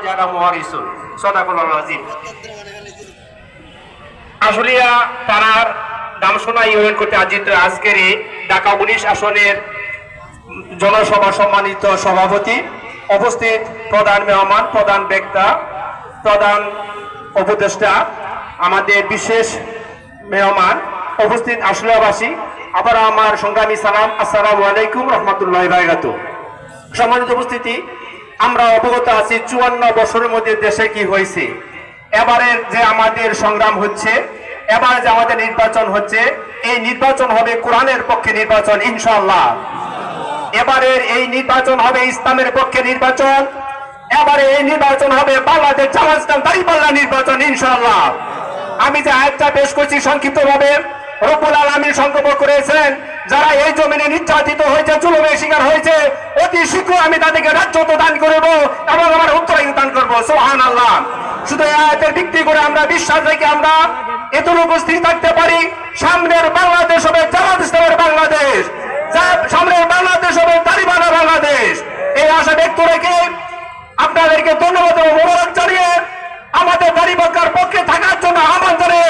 যারা মুহারিসুন সাদাকাল্লাহুল আযীম। আশুলিয়া থানার দামসোনা ইউনিয়ন কর্তৃক আয়োজিত আজকের এই ঢাকা 19 আসনের জনসভা সম্মানিত সভাপতি, উপস্থিত প্রধান মেহমান, প্রধান বক্তা, প্রধান উপদেষ্টা, আমাদের বিশেষ মেহমান, উপস্থিত আশুলিয়াবাসী, আবার আমার সংগ্রামী সালাম, আসসালামু আলাইকুম রহমতুল্লাহি ওয়া বারাকাতুহু। সম্মানিত উপস্থিতি, আমরা অবগত আছি 54 বছরের মধ্যে দেশে কি হয়েছে। এবারের যে আমাদের সংগ্রাম হচ্ছে, এবার যে আমাদের নির্বাচন হচ্ছে, এই নির্বাচন হবে কোরআনের পক্ষে নির্বাচন ইনশাআল্লাহ। এবারের এই নির্বাচন হবে ইসলামের পক্ষে নির্বাচন। এবারে এই নির্বাচন হবে বাংলাদেশ জামাত ইসলাম দাঁড়িপাল্লা নির্বাচন ইনশাআল্লাহ। আমি যে আয়াতটা পেশ করছি সংক্ষিপ্তভাবে, রব্বুল আলামিন সংকল্প করেছেন যারা এই জমিনে নির্যাতিত হয়েছে, জুলুমের শিকার হয়েছে, অতি শীঘ্র আমি তাদেরকে রাজত্ব দান করব এবং আমার উত্তরাধিকার দান করবো। সুবহানাল্লাহ। শুধু এই আয়াতের ভিত্তি করে আমরা বিশ্বাস রেখে আমরা এতটুকু স্থির থাকতে পারি, সামনের বাংলাদেশ হবে জামাত ইসলামের বাংলাদেশ, সামনের বাংলাদেশ হবে দাঁড়িপাল্লা বাংলাদেশ। এই আশা ব্যক্ত রেখে আপনাদেরকে ধন্যবাদ ও মোবারক জানিয়ে আমাদের দাঁড়িপাল্লার পক্ষে থাকার জন্য আহ্বান করে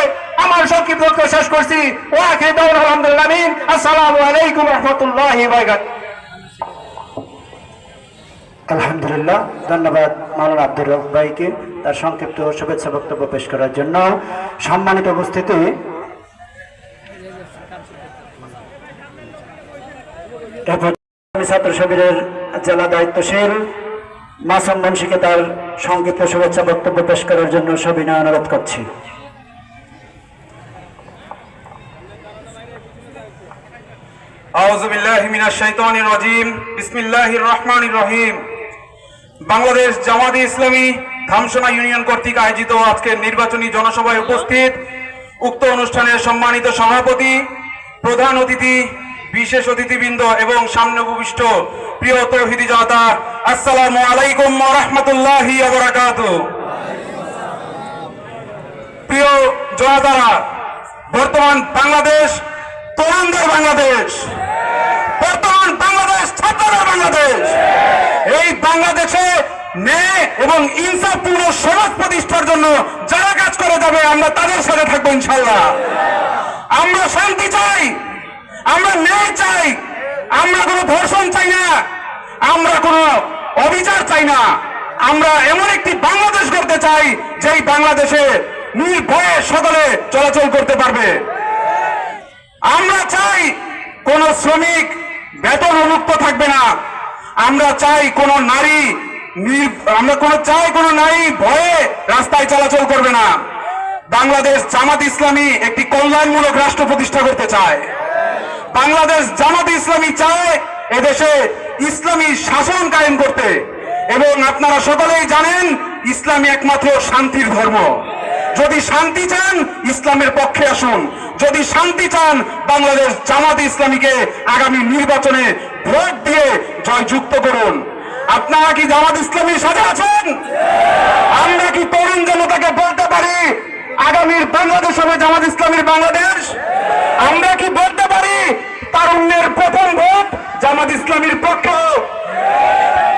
আমার সংক্ষিপ্ত বক্তব্য শেষ করছি। ওয়া আখিরু দাওয়ানা আলহামদুলিল্লাহ। আমিন। আসসালামু আলাইকুম ওয়া রাহমাতুল্লাহি ওয়া বারাকাতুহু। আলহামদুলিল্লাহ, ধন্যবাদ মাওলানা আব্দুর রউফ ভাইকে তার সংক্ষিপ্ত শুভেচ্ছা বক্তব্য পেশ করার জন্য। সম্মানিত উপস্থিতি, ছাত্র শিবিরের জেলা দায়িত্বশীল মাসুম মুন্সিকে তার সংক্ষিপ্ত শুভেচ্ছা বক্তব্য পেশ করার জন্য সবিনয় অনুরোধ করছি। আউযু বিল্লাহি মিনাশ শাইতানির রাজীম। বিসমিল্লাহির রহমানির রহিম। বাংলাদেশ জামাতে ইসলামী ধামসোনা ইউনিয়ন কর্তৃক আয়োজিত আজকের নির্বাচনী জনসভায় উপস্থিত উক্ত অনুষ্ঠানের সম্মানিত সভাপতি, প্রধান অতিথি, বিশেষ অতিথিবৃন্দ এবং সামনে উপবিষ্ট প্রিয় তৌহিদি জনতা, আসসালামু আলাইকুম ওয়া রাহমাতুল্লাহি ওয়া বারাকাতুহু। প্রিয় জনতারা, বর্তমান বাংলাদেশ তরুণদের বাংলাদেশ, বর্তমান বাংলাদেশ ছাত্রদের বাংলাদেশ। এই বাংলাদেশে ন্যায় এবং ইনসাফপূর্ণ সমাজ প্রতিষ্ঠার জন্য যারা কাজ করে যাবে আমরা তাদের সাথে থাকবো ইনশাআল্লাহ। আমরা শান্তি চাই, আমরা ন্যায় চাই, আমরা কোনো ধর্ষণ চাই না, আমরা কোনো অবিচার চাই না। আমরা এমন একটি বাংলাদেশ করতে চাই যেই বাংলাদেশে নির্ভয়ে সকলে চলাচল করতে পারবে। আমরা চাই কোন শ্রমিক বেতন মুক্ত থাকবে না। আমরা চাই কোন নারী ভয়ে রাস্তায় চলাচল করবে না। বাংলাদেশ জামাত ইসলামী একটি কল্যাণমূলক রাষ্ট্র প্রতিষ্ঠা করতে চায়। বাংলাদেশ জামাত ইসলামী চায় এদেশে ইসলামী শাসন কায়েম করতে। এবং আপনারা সকলেই জানেন ইসলামী একমাত্র শান্তির ধর্ম। যদি শান্তি চান ইসলামের পক্ষে আসুন, যদি শান্তি চান বাংলাদেশ জামাত ইসলামীকে আগামী নির্বাচনে ভোট দিয়ে জয়যুক্ত করুন। আপনারা কি জামাত ইসলামীর সাথে আছেন? আমরা কি তরুণ জনতাকে বলতে পারি আগামীর বাংলাদেশ হবে জামাত ইসলামীর বাংলাদেশ? আমরা কি বলতে পারি তারুণ্যের প্রথম ভোট জামাত ইসলামীর পক্ষে?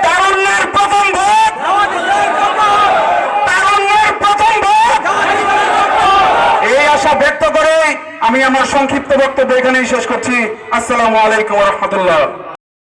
তারুণ্যের প্রথম ভোট, তারুণ্যের প্রথম ভোট। এই আশা ব্যক্ত করে আমি আমার সংক্ষিপ্ত বক্তব্য এখানেই শেষ করছি। আসসালামু আলাইকুম ওয়া রাহমাতুল্লাহ।